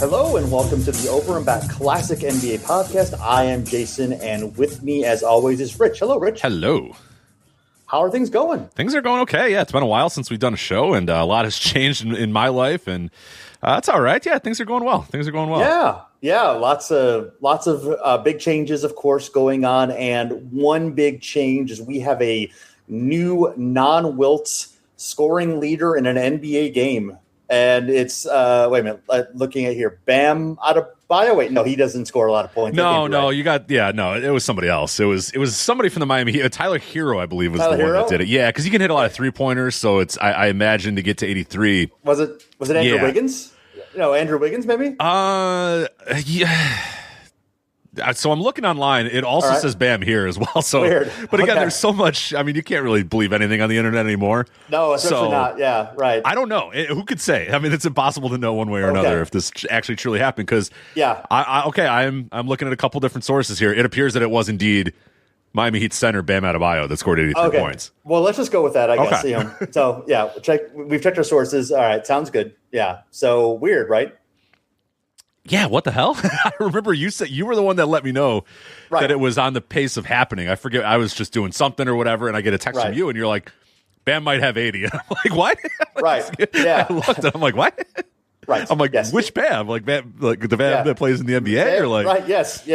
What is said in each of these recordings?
Hello and welcome to the Over and Back Classic NBA podcast. I am Jason, and with me, as always, is Rich. Hello, Rich. Hello. How are things going? Things are going okay. Yeah, it's been a while since we've done a show, and a lot has changed in my life, and it's all right. Yeah, things are going well. Yeah. Lots of big changes, of course, going on, and one big change is we have a new non-Wilt scoring leader in an NBA game. And it's, wait a minute, looking at here, Bam Adebayo. Wait, no, he doesn't score a lot of points. It was somebody else. It was somebody from the Miami Heat. Tyler Hero, I believe, was the one that did it. Yeah, because he can hit a lot of three-pointers, so it's, I imagine, to get to 83. Was it Andrew Wiggins? No, Andrew Wiggins, maybe? Yeah. So I'm looking online. It also says Bam here as well. So, weird. But again, there's so much. I mean, you can't really believe anything on the internet anymore. No, especially not. Yeah, right. I don't know. Who could say? I mean, it's impossible to know one way or another if this actually truly happened. Because I'm looking at a couple different sources here. It appears that it was indeed Miami Heat center Bam Adebayo that scored 83 points. Well, let's just go with that, I guess. So yeah, we've checked our sources. All right, sounds good. Yeah. So weird, right? Yeah, what the hell? I remember you said you were the one that let me know that it was on the pace of happening. I forget. I was just doing something or whatever, and I get a text from you, and you're like, Bam might have 80. And I'm like, what? Yeah. I looked, and I'm like, what? Right. I'm like, which Bam? Like Bam, like the Bam that plays in the NBA, Bam, or like Yes.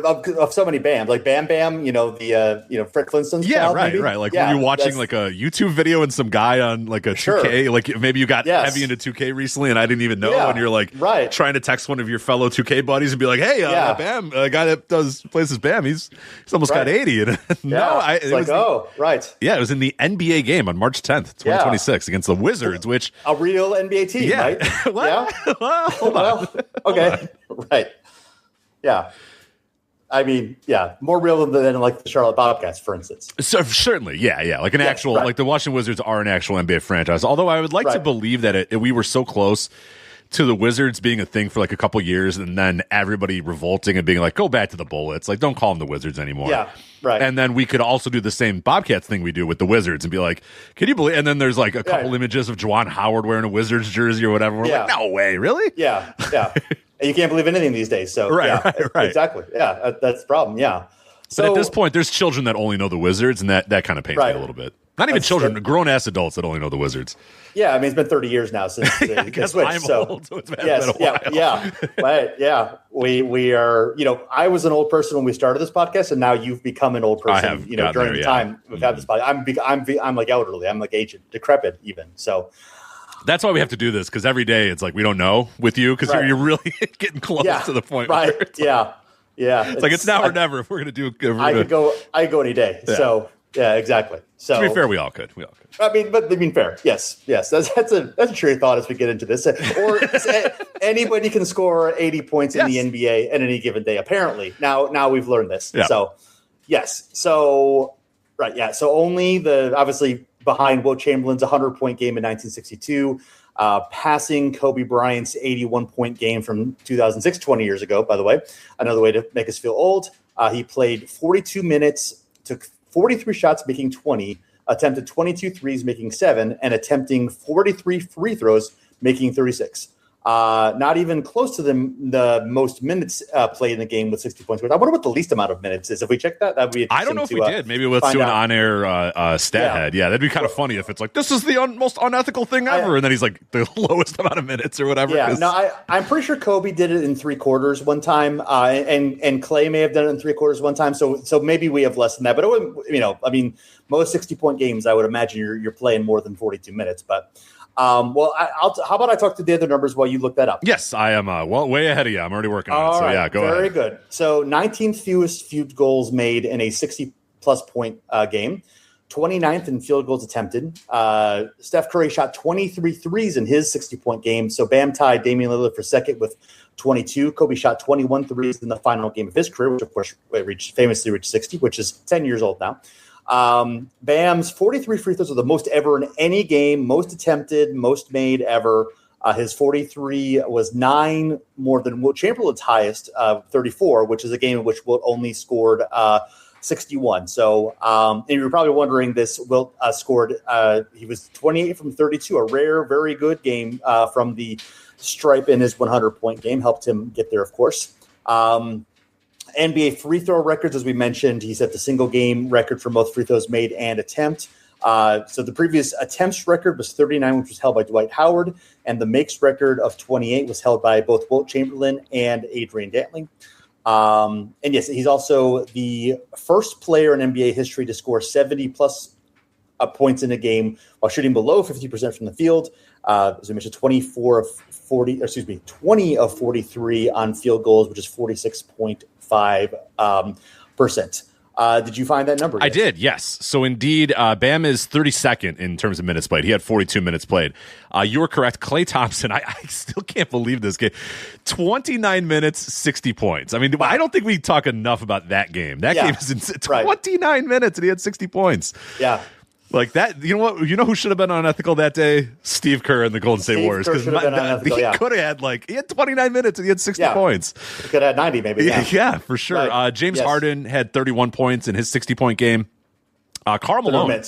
Of so many Bams, like Bam, the Fred Flintstone's child, right. maybe? Like were you watching like a YouTube video and some guy on like a 2K, like maybe you got heavy into 2K recently and I didn't even know, and you're like trying to text one of your fellow 2K buddies and be like, hey, Bam, a guy that plays as Bam, he's almost got 80, and it was in the NBA game on March 10th, 2026 against the Wizards, which a real NBA team, right? What? Yeah. Hold on. Okay. Right. Yeah. I mean, more real than like the Charlotte Bobcats, for instance. So certainly, like an actual, like the Washington Wizards are an actual NBA franchise. Although I would like to believe that we were so close to the Wizards being a thing for like a couple years, and then everybody revolting and being like, go back to the Bullets, like don't call them the Wizards anymore. Yeah. Right. And then we could also do the same Bobcats thing we do with the Wizards and be like, can you believe? And then there's like a couple images of Juwan Howard wearing a Wizards jersey or whatever. We're like, no way, really? Yeah. And you can't believe anything these days. So right. Exactly. Yeah, that's the problem. Yeah. So but at this point, there's children that only know the Wizards, and that kind of pains me a little bit. Not even children, grown-ass adults that only know the Wizards. Yeah, I mean, it's been 30 years now since I guess switched. I'm old, so it's been a while. Right, yeah. We are, I was an old person when we started this podcast, and now you've become an old person, during the time we've had this podcast. I'm like elderly. I'm like aged, decrepit even, so. That's why we have to do this, because every day it's like we don't know with you, because you're really getting close to the point. Right, where it's it's like it's now or never if we're going to do. I could go any day, so. Yeah, exactly. So to be fair, we all could. I mean, fair. Yes. That's a true thought as we get into this. Or anybody can score 80 points in the NBA at any given day. Apparently, now we've learned this. Yeah. So yes. So right. Yeah. So only obviously behind Wilt Chamberlain's 100-point game in 1962, passing Kobe Bryant's 81-point game from 2006, 20 years ago. By the way, another way to make us feel old. He played 42 minutes, took 43 shots, making 20, attempted 22 threes, making 7, and attempting 43 free throws, making 36. Not even close to the most minutes played in the game with 60 points. I wonder what the least amount of minutes is. If we check that, that'd be interesting. I don't know if we did. Maybe let's do an on-air stat head. Yeah, that'd be kind of funny if it's like, this is the most unethical thing ever. And then he's like, the lowest amount of minutes or whatever. Yeah, no, I'm pretty sure Kobe did it in 3/4 one time. And Clay may have done it in 3/4 one time. So maybe we have less than that. But, most 60-point games, I would imagine you're playing more than 42 minutes. But how about I talk to the other numbers while you look that up? Yes, I am way ahead of you. I'm already working on it. So, right, go ahead. Very good. So 19th fewest field goals made in a 60-plus point game. 29th in field goals attempted. Steph Curry shot 23 threes in his 60-point game. So Bam tied Damian Lillard for second with 22. Kobe shot 21 threes in the final game of his career, which, of course, famously reached 60, which is 10 years old now. Bam's 43 free throws are the most ever in any game, most attempted, most made ever. His 43 was 9 more than Wilt Chamberlain's highest, 34, which is a game in which Wilt only scored 61. So, and you're probably wondering this. Wilt scored. He was 28 from 32, a rare, very good game from the stripe in his 100-point game. Helped him get there, of course. NBA free throw records, as we mentioned, he set the single game record for both free throws made and attempt. So the previous attempts record was 39, which was held by Dwight Howard, and the makes record of 28 was held by both Wilt Chamberlain and Adrian Dantley. And yes, he's also the first player in NBA history to score 70-plus points in a game while shooting below 50% from the field. As we mentioned, 20 of 43 on field goals, which is 46.5%. Did you find that number? I did, yes. So indeed, Bam is 32nd in terms of minutes played. He had 42 minutes played. You were correct. Klay Thompson, I still can't believe this game. 29 minutes, 60 points. I mean, wow. I don't think we talk enough about that game. That game is 29 minutes, and he had 60 points. Yeah. Like that, you know what? You know who should have been unethical that day? Steve Kerr and the Golden State Warriors. Because he could have had he had 29 minutes and he had 60 points. He could have had 90 maybe. Yeah, for sure. Right. James Harden had 31 points in his 60-point game. Karl Malone.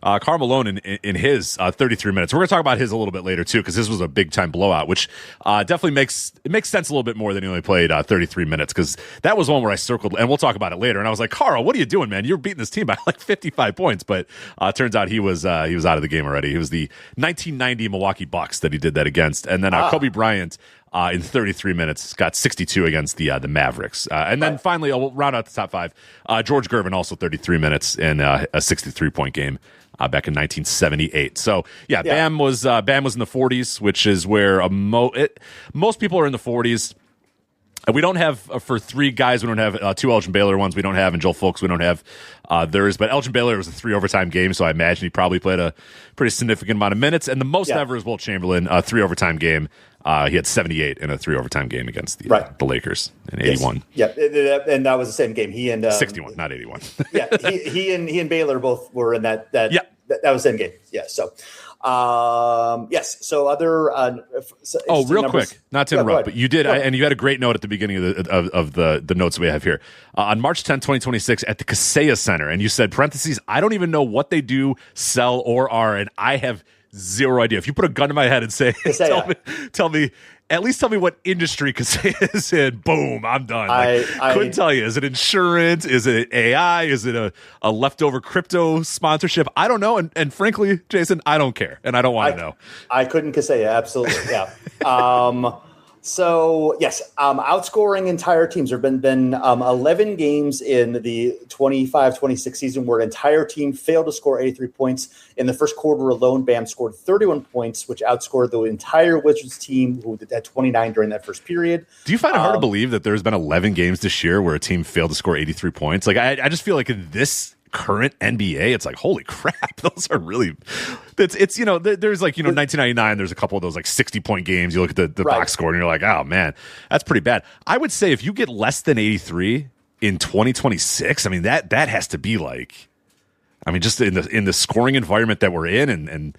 Karl Malone in his 33 minutes. We're going to talk about his a little bit later, too, because this was a big-time blowout, which definitely makes sense a little bit more than he only played 33 minutes, because that was one where I circled, and we'll talk about it later, and I was like, Karl, what are you doing, man? You're beating this team by like 55 points, but turns out he was out of the game already. It was the 1990 Milwaukee Bucks that he did that against, and then Kobe Bryant in 33 minutes got 62 against the Mavericks. And then finally, I'll round out the top five. George Gervin also 33 minutes in a 63-point game. Back in 1978. So Bam was in the 40s, which is where most people are in the 40s. We don't have for three guys. We don't have two Elgin Baylor ones. We don't have, and Joel Fulks. We don't have theirs. But Elgin Baylor was a 3 overtime game, so I imagine he probably played a pretty significant amount of minutes. And the most ever is Wilt Chamberlain, a 3 overtime game. He had 78 in a 3 overtime game against the Lakers in 81. Yes. Yeah, and that was the same game. He and 61, not 81. he and Baylor both were in that. That was the same game. Yeah. So, yes. So other. Real quick, not to interrupt, but you did, and you had a great note at the beginning of the notes we have here. On March 10, 2026, at the Kaseya Center, and you said, parentheses, I don't even know what they do, sell, or are, and I have zero idea. If you put a gun to my head and say, tell me, at least tell me what industry Kaseya is in, boom, I'm done. I couldn't tell you. Is it insurance? Is it AI? Is it a leftover crypto sponsorship? I don't know. And frankly, Jason, I don't care. And I don't want to know. I couldn't Kaseya. Absolutely. Yeah. So, yes, outscoring entire teams. There have been 11 games in the 25-26 season where an entire team failed to score 83 points. In the first quarter alone, Bam scored 31 points, which outscored the entire Wizards team, who had 29 during that first period. Do you find it hard to believe that there's been 11 games this year where a team failed to score 83 points? Like, I just feel like in this current NBA, it's like, holy crap, those are really there's like 1999, there's a couple of those like 60-point games. You look at the box score and you're like, oh man, that's pretty bad. I would say if you get less than 83 in 2026, I mean that has to be like, I mean, just in the scoring environment that we're in and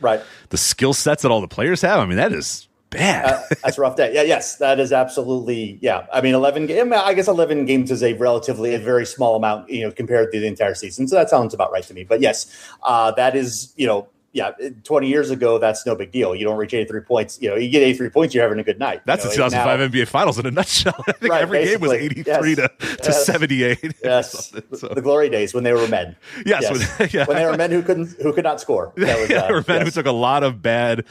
the skill sets that all the players have, I mean, that is bad. That's a rough day. Yeah, yes, that is absolutely. Yeah, I mean, 11 games. I guess 11 games is a very small amount, compared to the entire season. So that sounds about right to me. But yes, that is, 20 years ago, that's no big deal. You don't reach 83 points. You get 83 points, you're having a good night. That's the 2005 NBA Finals in a nutshell. I think every game was 83 to 78. Yes, the glory days when they were men. Yes. When they were men who could not score. They were men who took a lot of bad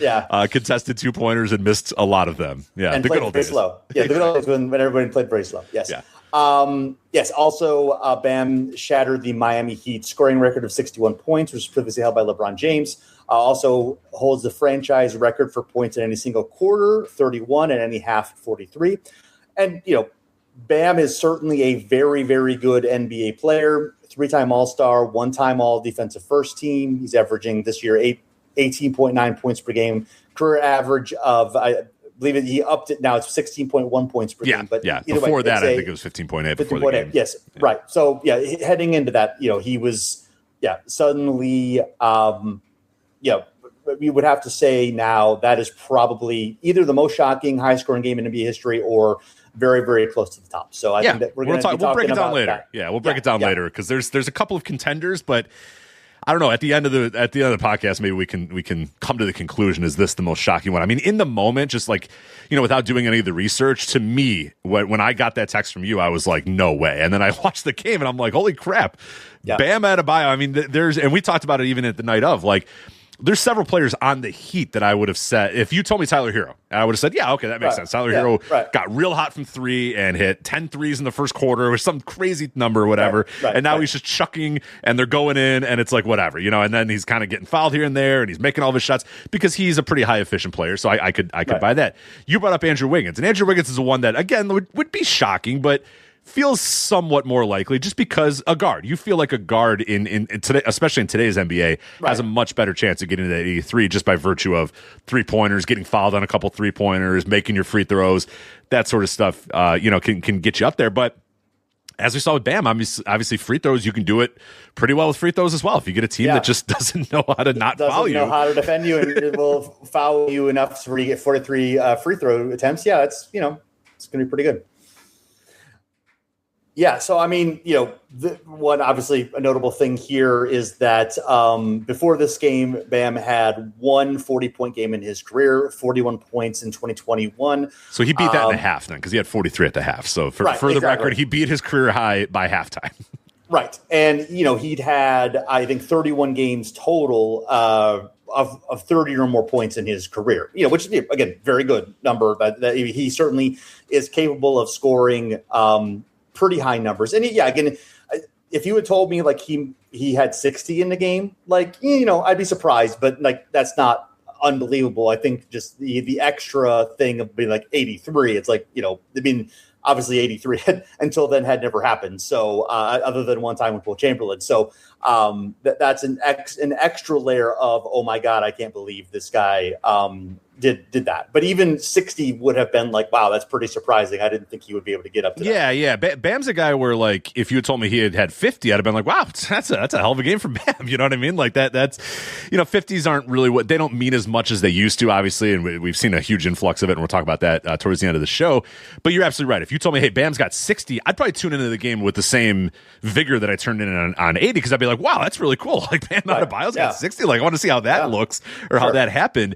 contested 2-pointers and missed a lot of them. Yeah, and the good old days. Slow. Yeah, the good old days when everybody played very slow. Yes. Yeah. Yes. Also, Bam shattered the Miami Heat scoring record of 61 points, which was previously held by LeBron James. Also holds the franchise record for points in any single quarter, 31, and any half, 43. And, Bam is certainly a very, very good NBA player, 3-time All-Star, 1-time All-Defensive First Team. He's averaging this year 18.9 points per game, career average of, I believe he upped it now. It's 16.1 points per game. But before that, I think it was 15.8 before the game. Yes, right. So, heading into that, he was, suddenly, we would have to say now that is probably either the most shocking, high-scoring game in NBA history or very, very close to the top. So I think that we'll break it down later. That. Yeah, we'll break it down later because there's a couple of contenders, but I don't know. At the end of the podcast, maybe we can come to the conclusion: is this the most shocking one? I mean, in the moment, just like without doing any of the research, to me, when I got that text from you, I was like, no way. And then I watched the game, and I'm like, holy crap, Bam Adebayo. I mean, and we talked about it even at the night of like. There's several players on the Heat that I would have said, if you told me Tyler Hero, I would have said, yeah, okay, that makes sense. Tyler Hero got real hot from three and hit 10 threes in the first quarter or some crazy number or whatever. And now he's just chucking and they're going in and it's like whatever, and then he's kind of getting fouled here and there and he's making all of his shots because he's a pretty high efficient player. So I could buy that. You brought up Andrew Wiggins, and Andrew Wiggins is the one that, again, would be shocking, but feels somewhat more likely just because a guard. You feel like a guard in today, especially in today's NBA, has a much better chance of getting to that 83 just by virtue of 3-pointers, getting fouled on a couple 3-pointers, making your free throws, that sort of stuff. Can get you up there. But as we saw with Bam, obviously free throws, you can do it pretty well with free throws as well. If you get a team that just doesn't know how to foul you, doesn't know how to defend you, and it will foul you enough where you get 43 free throw attempts. Yeah, it's it's going to be pretty good. Yeah, so I mean, one obviously a notable thing here is that before this game, Bam had one 40-point game in his career, 41 points in 2021. So he beat that in the half then, because he had 43 at the half. So for the record, he beat his career high by halftime. Right, and he'd had I think 31 games total of 30 or more points in his career. Which again, very good number, but he certainly is capable of scoring. Pretty high numbers. And again, if you had told me like he had 60 in the game, like, I'd be surprised, but like, that's not unbelievable. I think just the extra thing of being like 83, it's like, obviously 83 until then had never happened. So other than one time with Will Chamberlain. So that's an extra layer of, oh my God, I can't believe this guy did that. But even 60 would have been like, wow, that's pretty surprising. I didn't think he would be able to get up to that. Yeah. Bam's a guy where like, if you had told me he had 50, I'd have been like, wow, that's a hell of a game for Bam. You know what I mean? Like that's 50s aren't really they don't mean as much as they used to, obviously. And we've seen a huge influx of it. And we'll talk about that towards the end of the show. But you're absolutely right. If you told me, hey, Bam's got 60, I'd probably tune into the game with the same vigor that I turned in on 80, because I'd be like, wow, that's really cool. Like Bam Adebayo's got 60. Like I want to see how that looks or how that happened.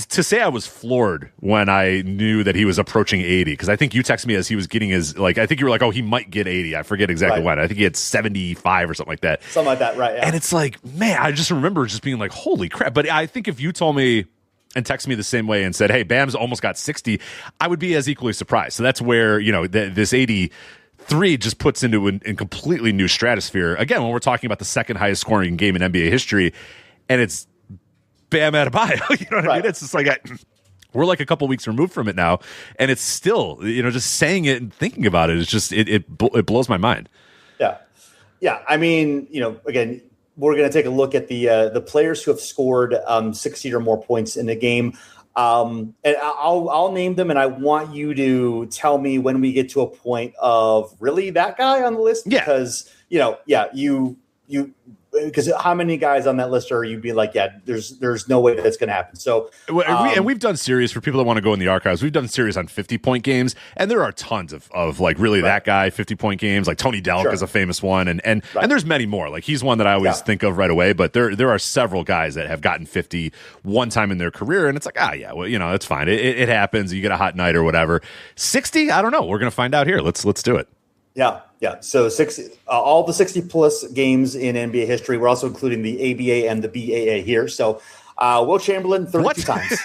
To say I was floored when I knew that he was approaching 80, because I think you texted me as he was getting his, like, I think you were like, oh, he might get 80. I forget exactly when. I think he had 75 or something like that. Something like that, right. Yeah. And it's like, man, I just remember just being like, holy crap. But I think if you told me and texted me the same way and said, hey, Bam's almost got 60, I would be as equally surprised. So that's where, this 83 just puts into a completely new stratosphere. Again, when we're talking about the second highest scoring game in NBA history, and it's Bam Adebayo, you know what I mean? It's just like we're like a couple weeks removed from it now, and it's still, just saying it and thinking about it is just it blows my mind. Yeah. I mean, again, we're going to take a look at the players who have scored 60 or more points in a game, and I'll name them, and I want you to tell me when we get to a point of really that guy on the list, because because how many guys on that list are you be like, there's no way that's going to happen. So, and we've done series for people that want to go in the archives. We've done series on 50-point games, and there are tons of like really that guy 50-point games. Like Tony Delk is a famous one, and there's many more. Like he's one that I always think of right away. But there are several guys that have gotten 50 one time in their career, and it's like, it's fine. It happens. You get a hot night or whatever. 60, I don't know. We're gonna find out here. Let's do it. Yeah. So all the 60-plus games in NBA history. We're also including the ABA and the BAA here. So Will Chamberlain 32 times.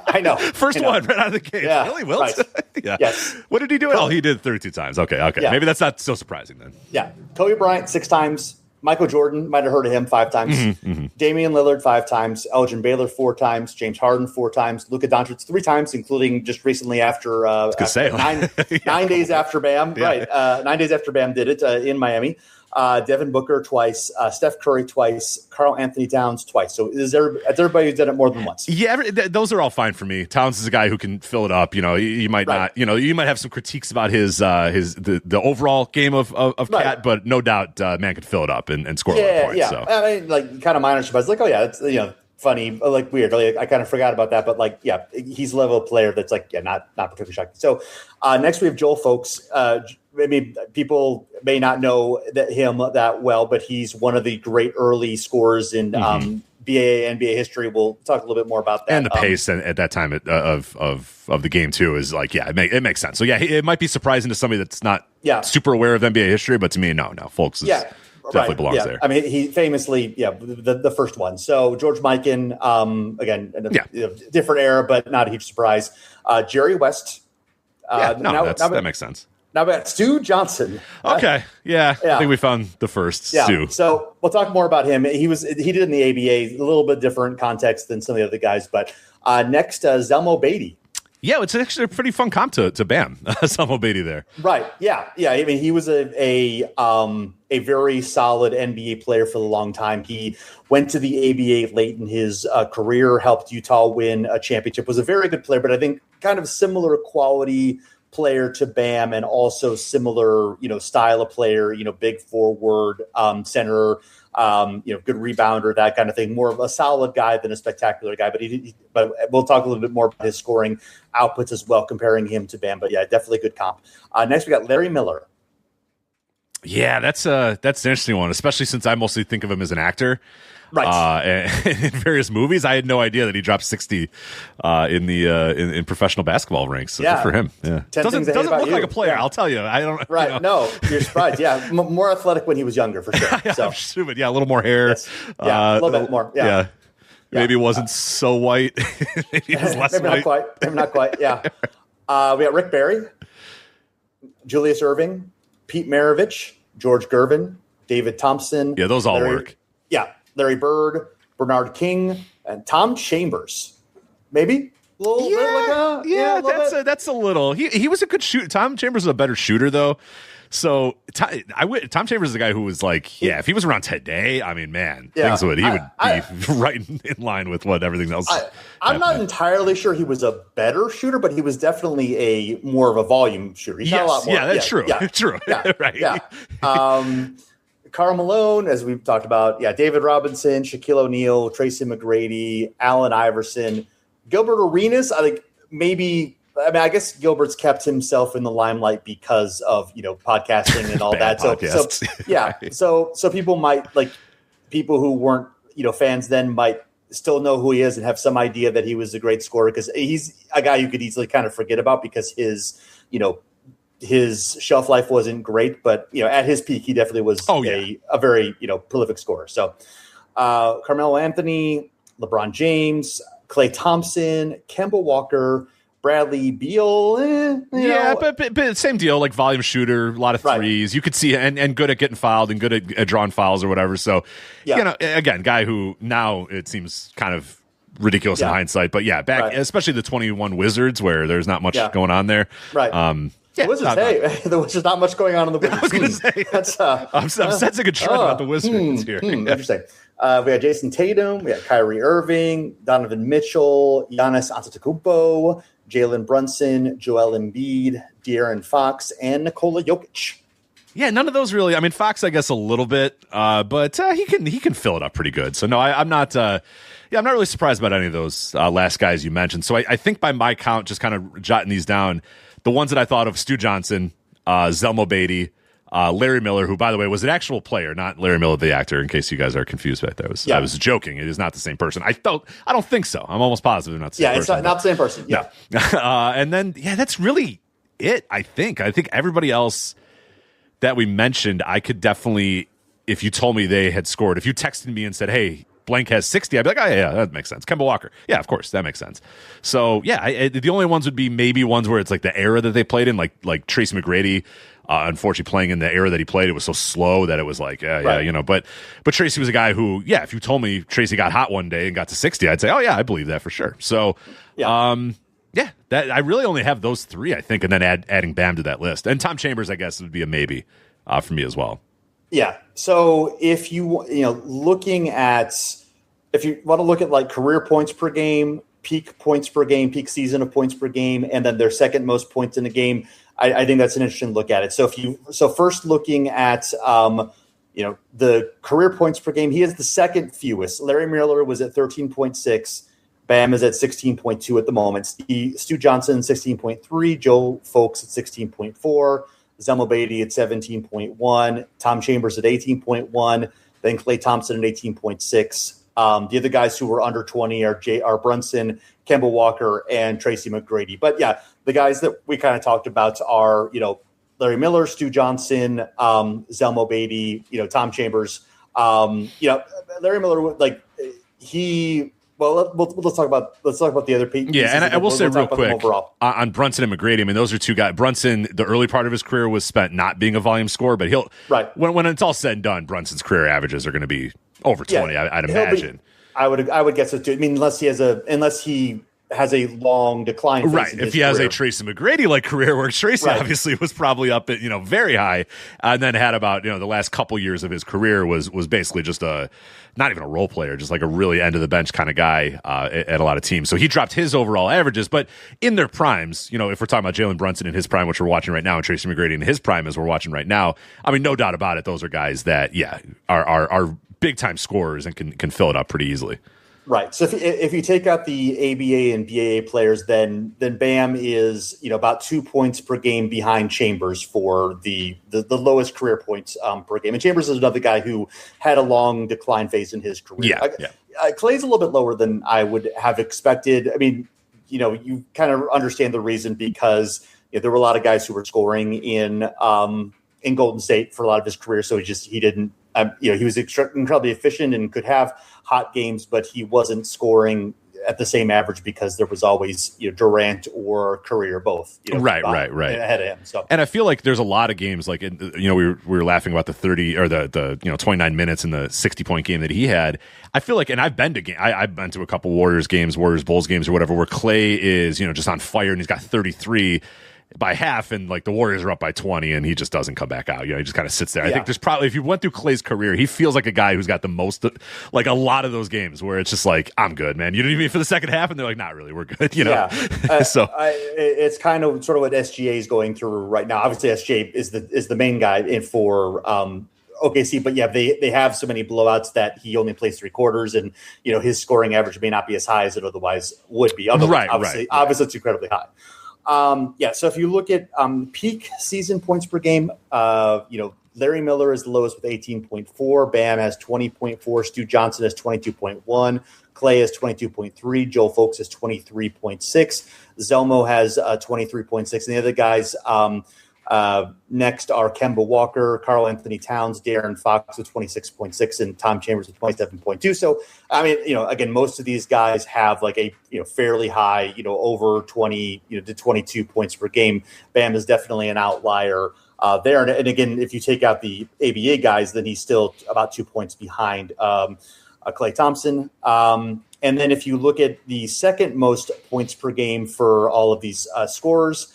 I know. First one right out of the gate. Yeah, really, Will? Right. Yeah. Yes. What did he do? Oh, he did 32 times. Okay. Yeah. Maybe that's not so surprising then. Yeah. Kobe Bryant 6 times. Michael Jordan, might have heard of him 5 times. Mm-hmm. Damian Lillard 5 times. Elgin Baylor 4 times. James Harden 4 times. Luka Doncic 3 times, including just recently after 9 days after Bam. Yeah. Right. 9 days after Bam did it in Miami. Devin Booker twice, Steph Curry twice, Karl Anthony Towns twice. So it's everybody who's done it more than once. Yeah, those are all fine for me. Towns is a guy who can fill it up. You might not. You might have some critiques about the overall game of Cat, but no doubt, man could fill it up and score a lot of points. Yeah. So. I mean, like kind of minor, but it's like, it's funny, like weird. Like, I kind of forgot about that, but like, yeah, he's a level of player that's like, yeah, not particularly shocking. So next we have Joel Folks. Maybe people may not know him that well, but he's one of the great early scorers in NBA history. We'll talk a little bit more about that. And the pace at that time of the game too is like, yeah, it makes sense. So yeah, it might be surprising to somebody that's not super aware of NBA history, but to me, no, Folks is definitely belongs there. I mean, he famously, the first one. So George Mikan, again, different era, but not a huge surprise. Jerry West. That makes sense. Now we got Stu Johnson. Okay, I think we found the first Stu. So we'll talk more about him. He did in the ABA, a little bit different context than some of the other guys. But next, Zelmo Beatty. Yeah, it's actually a pretty fun comp to Bam. Zelmo Beatty there. Right. Yeah. I mean, he was a very solid NBA player for a long time. He went to the ABA late in his career, helped Utah win a championship. Was a very good player, but I think kind of similar quality player to Bam, and also similar, style of player, big forward, center, good rebounder, that kind of thing. More of a solid guy than a spectacular guy, but we'll talk a little bit more about his scoring outputs as well, comparing him to Bam. But yeah, definitely a good comp. Next we got Larry Miller. Yeah, that's an interesting one, especially since I mostly think of him as an actor. Right. In various movies, I had no idea that he dropped 60 in professional basketball ranks. So good for him. Yeah, doesn't look like a player. I'll tell you. I don't. Right. No, you're surprised. Yeah, more athletic when he was younger, for sure. Yeah, I'm stupid. Yeah, a little more hair. Yes. Yeah, a little bit more. Yeah. Maybe it wasn't so white. Maybe it was less maybe white. Maybe not quite. Yeah. We got Rick Barry, Julius Erving, Pete Maravich, George Gervin, David Thompson. Yeah, those all work. Yeah. Larry Bird, Bernard King, and Tom Chambers. Maybe a little bit. That's a little. He was a good shooter. Tom Chambers was a better shooter though. So Tom Chambers is a guy who was like, if he was around today, I mean, man, he would be right in line with what everything else. I'm not entirely sure he was a better shooter, but he was definitely a more of a volume shooter. He's not a lot more. Yeah, that's true. Yeah, true. Yeah, right. Yeah. Karl Malone, as we've talked about, David Robinson, Shaquille O'Neal, Tracy McGrady, Allen Iverson, Gilbert Arenas. I think I guess Gilbert's kept himself in the limelight because of podcasting and all that. So people might people who weren't fans then might still know who he is and have some idea that he was a great scorer, because he's a guy you could easily kind of forget about because his shelf life wasn't great, but at his peak, he definitely was a very prolific scorer. So Carmelo Anthony, LeBron James, Klay Thompson, Kemba Walker, Bradley Beal. But same deal, like volume shooter, a lot of threes. Right. You could see and good at getting fouled and good at drawing fouls or whatever. So again, guy who now it seems kind of ridiculous in hindsight, but back especially the 21 Wizards where there's not much going on there. Right. The Wizards, there was just not much going on in the Wizards. I was going to say, that's, I'm sensing a trend about the Wizards here. Interesting. We got Jason Tatum, we got Kyrie Irving, Donovan Mitchell, Giannis Antetokounmpo, Jalen Brunson, Joel Embiid, De'Aaron Fox, and Nikola Jokic. Yeah, none of those really. I mean, Fox, I guess, a little bit, but he can fill it up pretty good. So no, I'm not. I'm not really surprised about any of those last guys you mentioned. So I think by my count, just kind of jotting these down, the ones that I thought of: Stu Johnson, Zelmo Beatty, Larry Miller, who, by the way, was an actual player, not Larry Miller, the actor. In case you guys are confused by that, I was joking. It is not the same person. I don't think so. I'm almost positive they're not the same person. It's not the same person. Yeah. And then that's really it. I think everybody else that we mentioned, I could definitely, if you told me they had scored, if you texted me and said, hey, blank has 60, I'd be like, oh, yeah, that makes sense. Kemba Walker. Yeah, of course, that makes sense. So, the only ones would be maybe ones where it's like the era that they played in, like Tracy McGrady, unfortunately playing in the era that he played, it was so slow that it was like, but Tracy was a guy who, if you told me Tracy got hot one day and got to 60, I'd say, oh, yeah, I believe that for sure. So, that I really only have those three, I think, and then adding Bam to that list. And Tom Chambers, I guess, would be a maybe for me as well. Yeah. So if you want to look at like career points per game, peak points per game, peak season of points per game, and then their second most points in a game, I think that's an interesting look at it. So first looking at the career points per game, he has the second fewest. Larry Miller was at 13.6. Bam is at 16.2 at the moment. Stu Johnson, 16.3. Joe Folks at 16.4. Zelmo Beatty at 17.1. Tom Chambers at 18.1. Then Klay Thompson at 18.6. The other guys who were under 20 are J.R. Brunson, Kemba Walker, and Tracy McGrady. But yeah, the guys that we kind of talked about are, Larry Miller, Stu Johnson, Zelmo Beatty, Tom Chambers. Larry Miller, let's talk about the other pieces. Yeah, and I will say real quick on Brunson and McGrady. I mean, those are two guys. Brunson, the early part of his career was spent not being a volume scorer, but when it's all said and done, Brunson's career averages are going to be over 20. I'd imagine. I would guess so too. I mean, unless he has a long decline phase right. If he has a Tracy McGrady like career, where Tracy obviously was probably up at very high, and then had about the last couple years of his career was basically just not even a role player, just like a really end of the bench kind of guy at a lot of teams. So he dropped his overall averages, but in their primes, if we're talking about Jalen Brunson in his prime, which we're watching right now, and Tracy McGrady in his prime as we're watching right now, I mean, no doubt about it, those are guys that are big time scorers and can fill it up pretty easily. Right. So if you take out the ABA and BAA players, then Bam is about 2 points per game behind Chambers for the lowest career points per game. And Chambers is another guy who had a long decline phase in his career. Klay's a little bit lower than I would have expected. I mean, you kind of understand the reason because there were a lot of guys who were scoring in Golden State for a lot of his career, so he didn't. He was incredibly efficient and could have hot games, but he wasn't scoring at the same average because there was always Durant or Curry or both right ahead of him. So, and I feel like there's a lot of games like we were laughing about the 30 or the 29 minutes in the 60-point game that he had. I feel like, and I've been to a couple Warriors games, Warriors Bulls games or whatever, where Klay is just on fire and he's got 33 by half, and like the Warriors are up by 20 and he just doesn't come back out. He just kind of sits there. I think there's probably, if you went through Klay's career, he feels like a guy who's got the most, like a lot of those games where it's just like, I'm good, man. You didn't need me for the second half, and they're like, not really, we're good. So it's kind of sort of what SGA is going through right now. Obviously SGA is the main guy for OKC, but they have so many blowouts that he only plays three quarters, and his scoring average may not be as high as it otherwise would be. Obviously it's incredibly high. So if you look at peak season points per game, Larry Miller is the lowest with 18.4. Bam has 20.4. Stu Johnson has 22.1. Klay has 22.3. Joe Folks has 23.6. Zelmo has 23.6. And the other guys next are Kemba Walker, Karl Anthony Towns, De'Aaron Fox with 26.6, and Tom Chambers with 27.2. So, I mean, again, most of these guys have like a fairly high, over 20 to 22 points per game. Bam is definitely an outlier there. And again, if you take out the ABA guys, then he's still about 2 points behind Klay Thompson. And then if you look at the second most points per game for all of these scorers,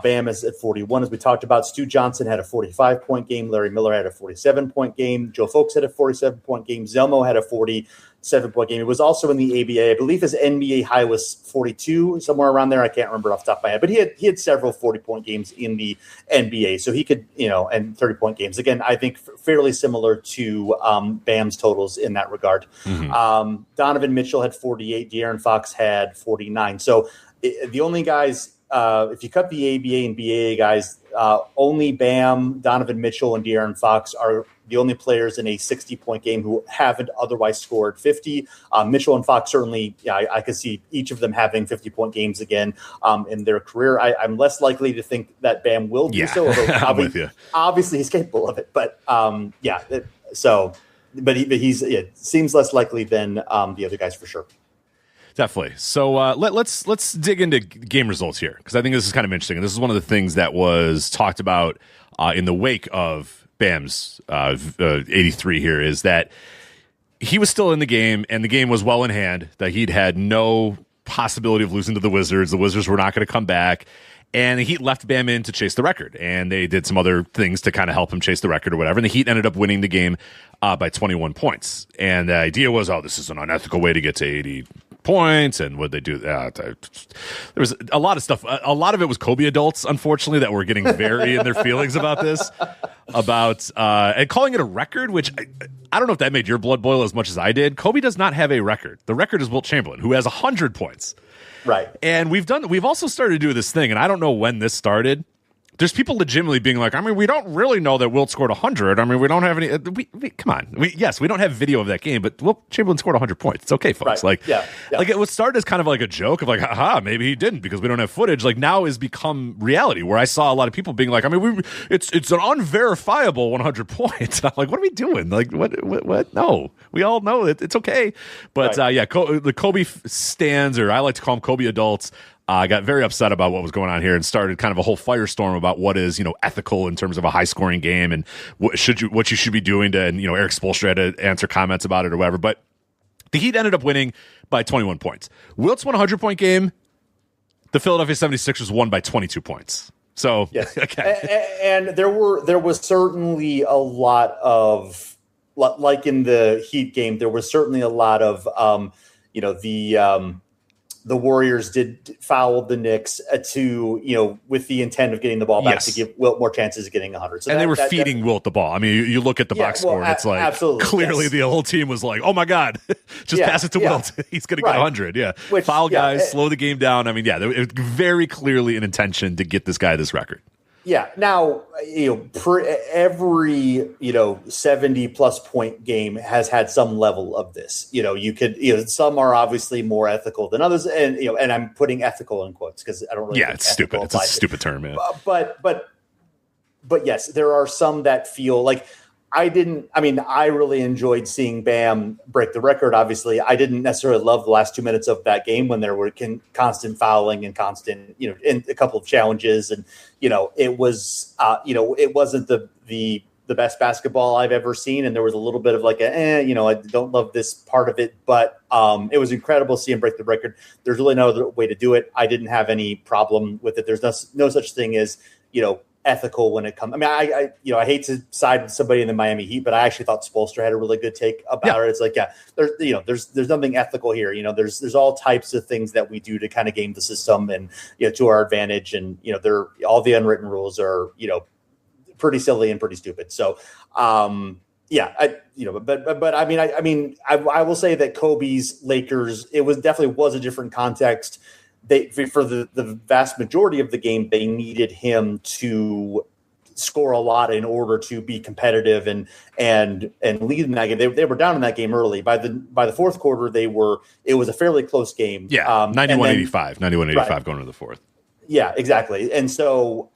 Bam is at 41, as we talked about. Stu Johnson had a 45-point game. Larry Miller had a 47-point game. Joe Folks had a 47-point game. Zelmo had a 47-point game. It was also in the ABA. I believe his NBA high was 42, somewhere around there. I can't remember off the top of my head. But he had several 40-point games in the NBA. So he could, and 30-point games. Again, I think fairly similar to Bam's totals in that regard. Mm-hmm. Donovan Mitchell had 48. De'Aaron Fox had 49. So the only guys... if you cut the ABA and BAA guys, only Bam, Donovan Mitchell, and De'Aaron Fox are the only players in a 60-point game who haven't otherwise scored 50. Mitchell and Fox certainly, I could see each of them having 50-point games again in their career. I'm less likely to think that Bam will do so. Obviously, he's capable of it, but it seems less likely than the other guys for sure. Definitely. So let's dig into game results here, because I think this is kind of interesting. And this is one of the things that was talked about in the wake of Bam's 83 here, is that he was still in the game and the game was well in hand, that he'd had no possibility of losing to the Wizards. The Wizards were not going to come back. And the Heat left Bam in to chase the record, and they did some other things to kind of help him chase the record or whatever. And the Heat ended up winning the game by 21 points. And the idea was, this is an unethical way to get to 80 points, and would they do that? There was a lot of stuff. A lot of it was Kobe adults, unfortunately, that were getting very in their feelings about this, and calling it a record, which I don't know if that made your blood boil as much as I did. Kobe does not have a record. The record is Wilt Chamberlain, who has 100 points. Right. And we've also started to do this thing, and I don't know when this started. There's people legitimately being like, I mean, we don't really know that Wilt scored 100. I mean, we don't have any. Come on. Yes, we don't have video of that game, but Wilt Chamberlain scored 100 points. It's okay, folks. Right. Like it was started as kind of like a joke of like, haha, maybe he didn't because we don't have footage. Like now has become reality where I saw a lot of people being like, I mean, it's an unverifiable 100 points. I'm like, what are we doing? Like, what? No, we all know that it's okay. But the Kobe stands, or I like to call them Kobe adults. I got very upset about what was going on here and started kind of a whole firestorm about what is, ethical in terms of a high scoring game and what you should be doing to, and, Eric Spoelstra had to answer comments about it or whatever. But the Heat ended up winning by 21 points. Wilt's won a 100-point game. The Philadelphia 76ers won by 22 points. So, yes. Okay. And there was certainly a lot of, like in the Heat game, there was certainly a lot of, the Warriors did foul the Knicks with the intent of getting the ball back to give Wilt more chances of getting 100. So they were feeding Wilt the ball. I mean, you look at the box score, and it's like absolutely, clearly the whole team was like, "Oh my God, just pass it to Wilt. He's going to get 100." Yeah, foul guys, slow the game down. I mean, it was very clearly an intention to get this guy this record. Yeah. Now, every 70+ point game has had some level of this. You could some are obviously more ethical than others, and and I'm putting ethical in quotes because I don't really. Yeah, it's stupid. It's a stupid term, man. But yes, there are some that feel like I really enjoyed seeing Bam break the record. Obviously, I didn't necessarily love the last 2 minutes of that game when there were constant fouling and constant, and a couple of challenges. And, it was, it wasn't the best basketball I've ever seen. And there was a little bit of like I don't love this part of it, but it was incredible to see him break the record. There's really no other way to do it. I didn't have any problem with it. There's no such thing as, ethical when it comes. I mean, I hate to side with somebody in the Miami Heat, but I actually thought Spoelstra had a really good take about it. It's like, there's nothing ethical here. There's all types of things that we do to kind of game the system and, to our advantage. And, all the unwritten rules are, pretty silly and pretty stupid. So, but I will say that Kobe's Lakers, definitely was a different context. For the vast majority of the game, they needed him to score a lot in order to be competitive and lead in that game. They were down in that game early. By the fourth quarter, it was a fairly close game. Yeah, 91-85 going to the fourth. Yeah, exactly. And so,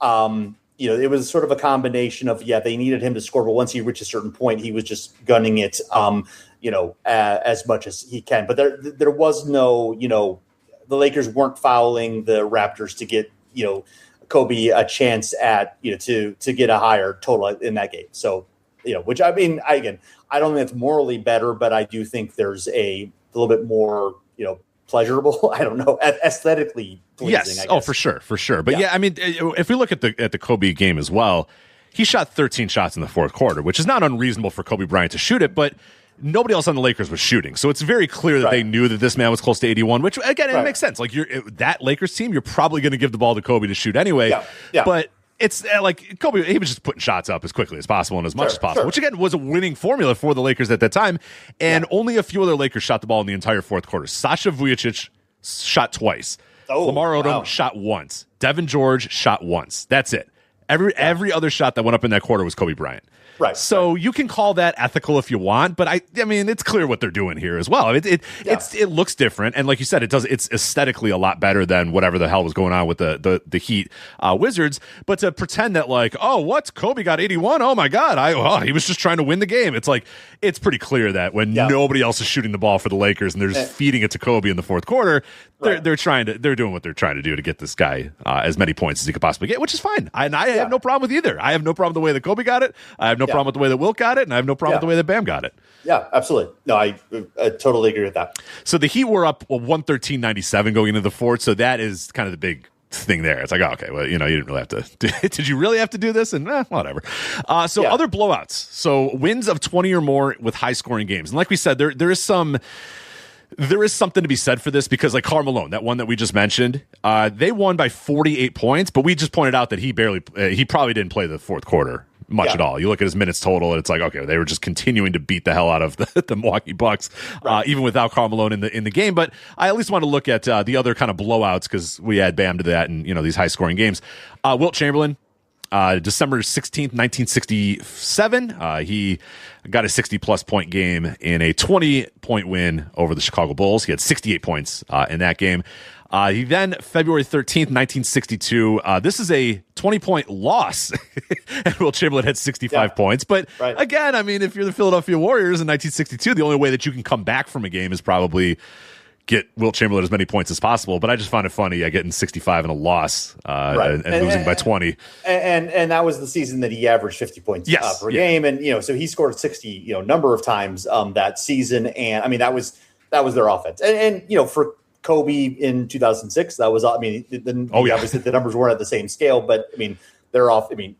it was sort of a combination of, they needed him to score, but once he reached a certain point, he was just gunning it, as much as he can. But there was no, the Lakers weren't fouling the Raptors to get, Kobe a chance at, to get a higher total in that game. So, which I don't think it's morally better, but I do think there's a little bit more, pleasurable. I don't know, aesthetically pleasing. Yes. I guess. For sure. But if we look at the Kobe game as well, he shot 13 shots in the fourth quarter, which is not unreasonable for Kobe Bryant to shoot it, but nobody else on the Lakers was shooting. So it's very clear that they knew that this man was close to 81, which, again, it makes sense. Like, that Lakers team, you're probably going to give the ball to Kobe to shoot anyway. Yeah. But it's like Kobe, he was just putting shots up as quickly as possible and as much as possible, which, again, was a winning formula for the Lakers at that time. And only a few other Lakers shot the ball in the entire fourth quarter. Sasha Vujacic shot twice. Lamar Odom shot once. Devin George shot once. That's it. Every other shot that went up in that quarter was Kobe Bryant. Right. So you can call that ethical if you want, but I mean, it's clear what they're doing here as well. It looks different, and like you said, it's aesthetically a lot better than whatever the hell was going on with the Heat Wizards. But to pretend that like, Kobe got 81? Oh my God, he was just trying to win the game. It's like, it's pretty clear that when nobody else is shooting the ball for the Lakers and they're just feeding it to Kobe in the fourth quarter, they're doing what they're trying to do to get this guy as many points as he could possibly get, which is fine. I have no problem with either. I have no problem with the way that Kobe got it. I have no problem with the way that Wilt got it, and I have no problem with the way that Bam got it. Yeah, absolutely. No, I totally agree with that. So the Heat were up 113-97 going into the fourth, so that is kind of the big thing there. It's like, okay, well, you didn't really have to. Did you really have to do this? And whatever. Other blowouts. So wins of 20 or more with high scoring games, and like we said, there is some. There is something to be said for this because, like, Karl Malone, that one that we just mentioned, they won by 48 points, but we just pointed out that he probably didn't play the fourth quarter much at all. You look at his minutes total, and it's like, okay, they were just continuing to beat the hell out of the Milwaukee Bucks, even without Karl Malone in the game. But I at least want to look at the other kind of blowouts because we add Bam to that and, these high-scoring games. Wilt Chamberlain, December 16th, 1967, he got a 60-plus point game in a 20-point win over the Chicago Bulls. He had 68 points in that game. He then, February 13th, 1962, this is a 20-point loss, and Wilt Chamberlain had 65 points. But again, I mean, if you're the Philadelphia Warriors in 1962, the only way that you can come back from a game is probably get Wilt Chamberlain as many points as possible. But I just found it funny getting 65 in a loss and losing by 20. And that was the season that he averaged 50 points per game. And, so he scored 60, number of times that season. And, I mean, that was their offense. And for Kobe in 2006, that was, I mean, obviously the numbers weren't at the same scale, but I mean,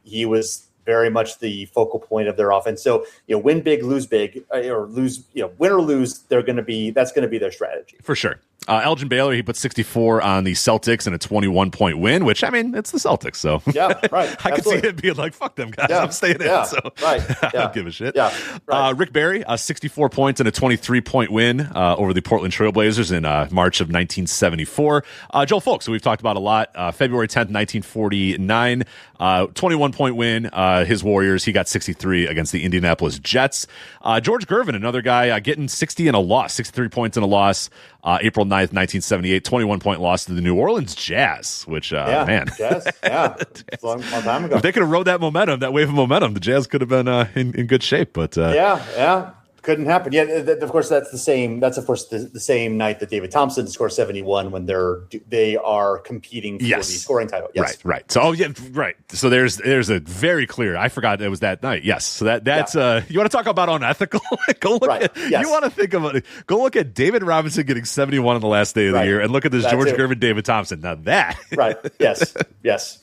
he was very much the focal point of their offense. So, win big, lose big, or lose, win or lose, that's going to be their strategy. For sure. Elgin Baylor, he put 64 on the Celtics in a 21-point win, which, I mean, it's the Celtics. So I could see it being like, fuck them guys. I'm staying in. So I don't give a shit. Rick Barry, 64 points and a 23-point win over the Portland Trailblazers in March of 1974. Joel Folks, who we've talked about a lot, February 10th, 1949, 21-point win. His Warriors, he got 63 against the Indianapolis Jets. George Gervin, another guy, getting 60 in a loss, 63 points in a loss. April 9th, 1978, 21-point loss to the New Orleans Jazz, which, man. Jazz, it's a long time ago. If they could have rode that momentum, that wave of momentum, the Jazz could have been in good shape. But couldn't happen. Yeah, of course, that's the same night that David Thompson scored 71 when they are competing for the scoring title. Yes. Right. So, So there's a very clear, I forgot it was that night. Yes. So that's you want to talk about unethical? Go look at, you want to think about it. Go look at David Robinson getting 71 on the last day of the year and look at this George Gervin, David Thompson. Now that. Right. Yes.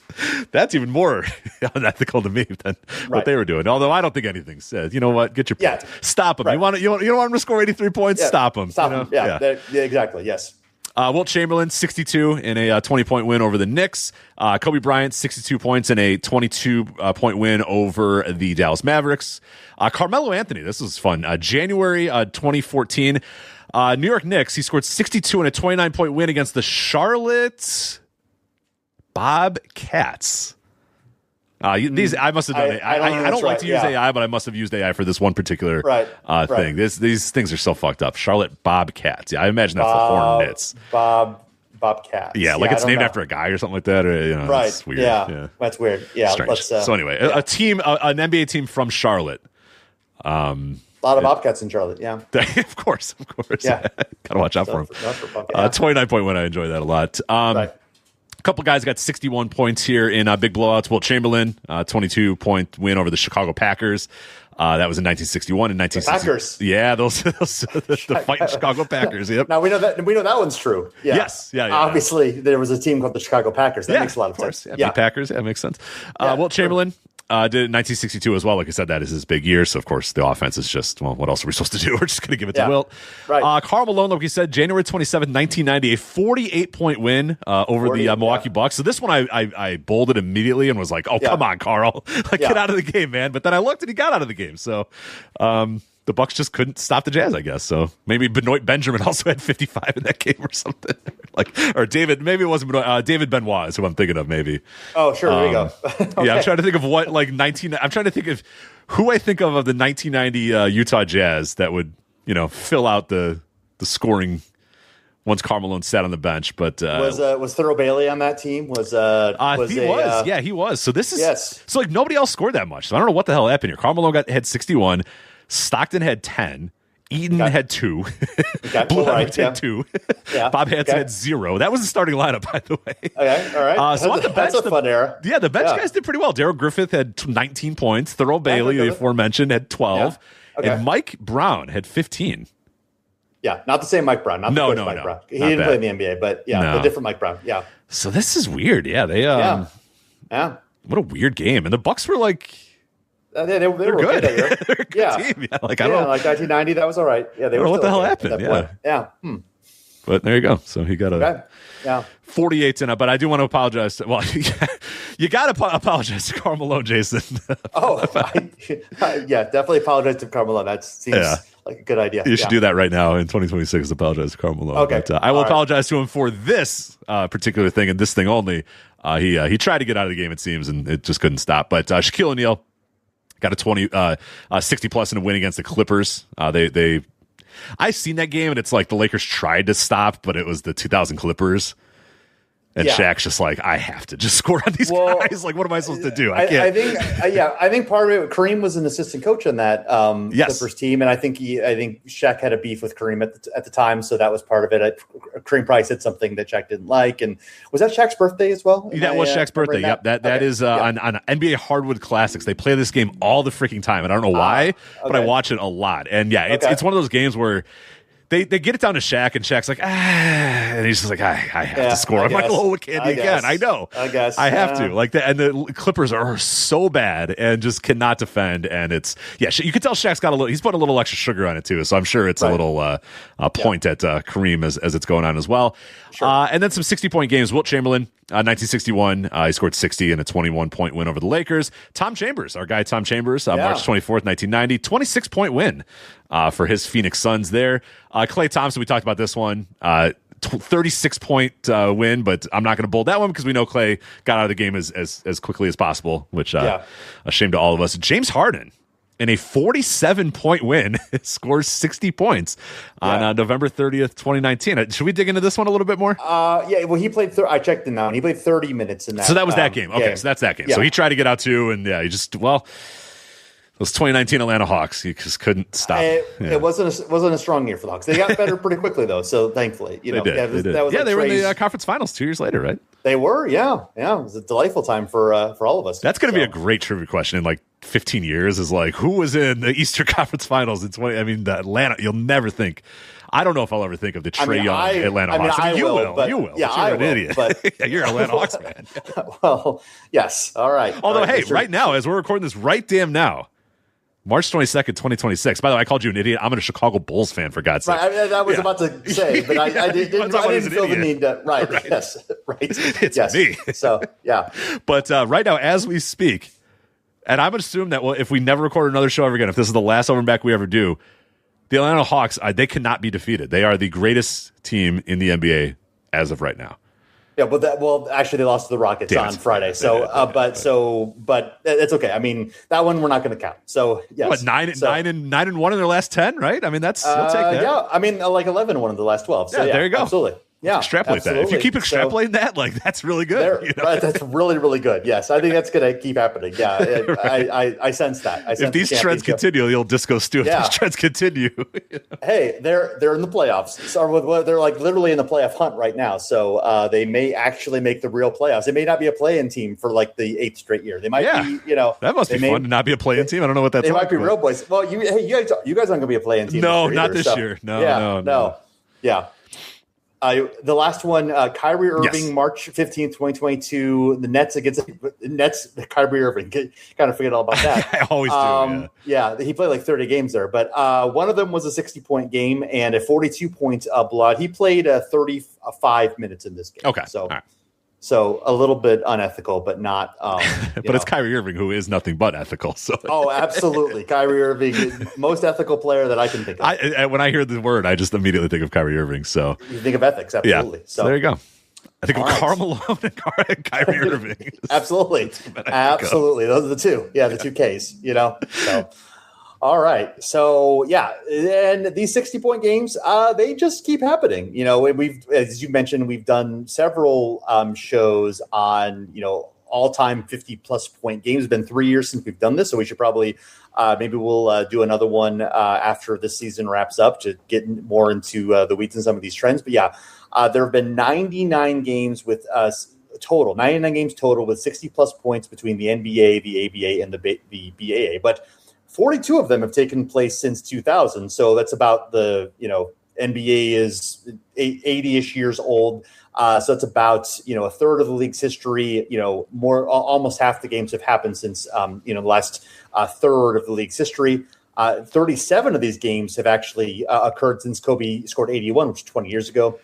That's even more unethical to me than what they were doing. Although I don't think anything says, you know what, get your points. Stop them. Right. You don't want them to score 83 points? Stop them. Stop them. Yeah, exactly. Yes. Wilt Chamberlain, 62 in a 20-point win over the Knicks. Kobe Bryant, 62 points in a 22-point win over the Dallas Mavericks. Carmelo Anthony, this was fun. January 2014, New York Knicks, he scored 62 in a 29-point win against the Charlotte Bobcats. These I must have done it. I don't like to use AI, but I must have used AI for this one particular thing. These things are so fucked up. Charlotte Bobcats. Yeah, I imagine that's the Hornets. Bobcats. Yeah, like it's named after a guy or something like that. Or, right. Weird. Yeah, that's weird. Yeah. So anyway, a team, an NBA team from Charlotte. A lot of Bobcats in Charlotte, yeah. Of course. Yeah. Gotta watch out for them. 29-point win, I enjoy that a lot. A couple guys got 61 points here in big blowouts. Wilt Chamberlain, 22-point win over the Chicago Packers. That was in 1961 and 1960. Packers. Yeah, the fighting Chicago Packers. Yep. Now we know that one's true. Yeah. Yes. Yeah. Obviously, there was a team called the Chicago Packers. That makes a lot of sense. Yeah. Packers. Yeah, makes sense. Wilt Chamberlain did it in 1962 as well. Like I said, that is his big year. So, of course, the offense is just, well, what else are we supposed to do? We're just going to give it to Wilt. Right. Karl Malone, like we said, January 27th, 1990, a 48-point win over the Milwaukee Bucks. So this one I bolded immediately and was like, come on, Karl. Get out of the game, man. But then I looked and he got out of the game. So the Bucks just couldn't stop the Jazz, I guess. So maybe Benoit Benjamin also had 55 in that game or something. Or David, maybe it wasn't Benoit, David Benoit is who I'm thinking of, maybe. Oh, sure. There you go. Okay. Yeah, I'm trying to think of I'm trying to think of who I think of the 1990 Utah Jazz that would, fill out the scoring once Karl Malone sat on the bench. But was Thurl Bailey on that team? He was. So this is so nobody else scored that much. So I don't know what the hell happened here. Karl Malone had 61, Stockton had 10. Eaton had 2. Blue Evans had 2. Bob Hansen had 0. That was the starting lineup, by the way. Okay, all right. So on the bench, that's a fun era. Yeah, the bench guys did pretty well. Darryl Griffith had 19 points. Thurl Bailey, the aforementioned, had 12. And Mike Brown had 15. Yeah, not the same Mike Brown. Not the coach Mike Brown. He didn't play in the NBA, but the different Mike Brown. Yeah. So this is weird. Yeah, they. What a weird game. And the Bucks were They were good. Okay that year. They're a good team. Yeah, like I don't know, like 1990, that was all right. Yeah, they were. What the hell happened? Yeah. But there you go. So he got a 48 tonight. But I do want to apologize. You got to apologize to Karl Malone, Jason. Definitely apologize to Karl Malone. That seems like a good idea. You should do that right now in 2026. Apologize to Karl Malone. Okay, but, I will apologize to him for this particular thing and this thing only. He tried to get out of the game, it seems, and it just couldn't stop. But Shaquille O'Neal got a 60 plus in a win against the Clippers. I've seen that game, and it's like the Lakers tried to stop, but it was the 2000 Clippers. And Shaq's just like, I have to just score on these guys. Like, what am I supposed to do? I can't. I think part of it, Kareem was an assistant coach on that Clippers team, and I think Shaq had a beef with Kareem at the time, so that was part of it. Kareem probably said something that Shaq didn't like, and was that Shaq's birthday as well? That was Shaq's birthday. Yep, that is on NBA Hardwood Classics. They play this game all the freaking time, and I don't know why, but I watch it a lot. And it's one of those games where They get it down to Shaq, and Shaq's like, and he's just like, I have to score. I'm like, what can you again? I know. I guess. I have to. Like and the Clippers are so bad and just cannot defend. And it's, you can tell Shaq's got he's put a little extra sugar on it too. So I'm sure it's a little point at Kareem as it's going on as well. Sure. And then some 60-point games. Wilt Chamberlain, 1961, he scored 60 in a 21-point win over the Lakers. Tom Chambers, our guy Tom Chambers, March 24th, 1990, 26-point win for his Phoenix Suns there. Klay Thompson, we talked about this one, 36-point win, but I'm not going to bold that one because we know Klay got out of the game as quickly as possible, which a shame to all of us. James Harden, in a 47-point win, scores 60 points on November 30th, 2019. Should we dig into this one a little bit more? He played. I checked it now, and he played 30 minutes in that. So that was that game. Okay, so that's that game. Yeah. So he tried to get out too, and he just those 2019 Atlanta Hawks, he just couldn't stop. It wasn't a strong year for the Hawks. They got better pretty quickly though. So thankfully, they did. They were in the conference finals 2 years later, right? They were, yeah. It was a delightful time for all of us. That's going to be a great trivia question in like 15 years. Is like, who was in the Eastern Conference Finals in 20? I mean, the Atlanta. You'll never think. I don't know if I'll ever think of the Trae Young Atlanta Hawks. You will. Yeah, you're an idiot. But you're an Atlanta Hawks fan. Well, yes. All right. Although, right now, as we're recording this right damn now, March 22nd, 2026. By the way, I called you an idiot. I'm a Chicago Bulls fan, for God's sake. Right, I was about to say, but I didn't feel the need to. Right. Yes. Right. It's me. So, yeah. But right now, as we speak, and I would assume that if we never record another show ever again, if this is the last over and back we ever do, the Atlanta Hawks, they cannot be defeated. They are the greatest team in the NBA as of right now. Yeah, but actually, they lost to the Rockets on Friday. So, but it's okay. I mean, that one we're not going to count. So, yes. What, 9-1 in their last 10, right? I mean, you'll take that. Yeah, I mean, like 11-1 in the last 12. So, there you go. Absolutely. Yeah, extrapolate that. If you keep extrapolating that, that's really good. Right, that's really, really good. Yes, I think that's going to keep happening. Yeah, I sense that. If these trends continue, you'll disco stew. If these trends continue, hey, they're in the playoffs. So they're like literally in the playoff hunt right now. So they may actually make the real playoffs. It may not be a play-in team for like the 8th straight year. They might be. That must be fun to not be a play-in team. I don't know what that's. They might be real boys. Well, you guys aren't going to be a play-in team. No, not this year. No. Yeah. The last one, Kyrie Irving, March 15th, 2022, the Nets against the Nets, Kyrie Irving. Kind of forget all about that. I always do. Yeah, he played like 30 games there, but one of them was a 60-point game and a 42-point blowout. He played 35 minutes in this game. Okay. So a little bit unethical, but not. But it's Kyrie Irving, who is nothing but ethical. So. Oh, absolutely, Kyrie Irving, most ethical player that I can think of. When I hear the word, I just immediately think of Kyrie Irving. So you think of ethics, absolutely. Yeah. So there you go. I think of Karl Malone and Kyrie Irving. Absolutely. Those are the two. Yeah, the two Ks. So. All right. So, and these 60-point games, they just keep happening. We've, as you mentioned, we've done several shows on, all-time 50-plus point games. It's been 3 years since we've done this, so we should probably maybe we'll do another one after this season wraps up to get more into the weeds and some of these trends. But, there have been 99 games with 99 games total with 60-plus points between the NBA, the ABA, and the BAA. But 42 of them have taken place since 2000. So that's about the, NBA is 80-ish years old. So it's about, a third of the league's history. Almost half the games have happened since, the last third of the league's history. 37 of these games have actually occurred since Kobe scored 81, which was 20 years ago.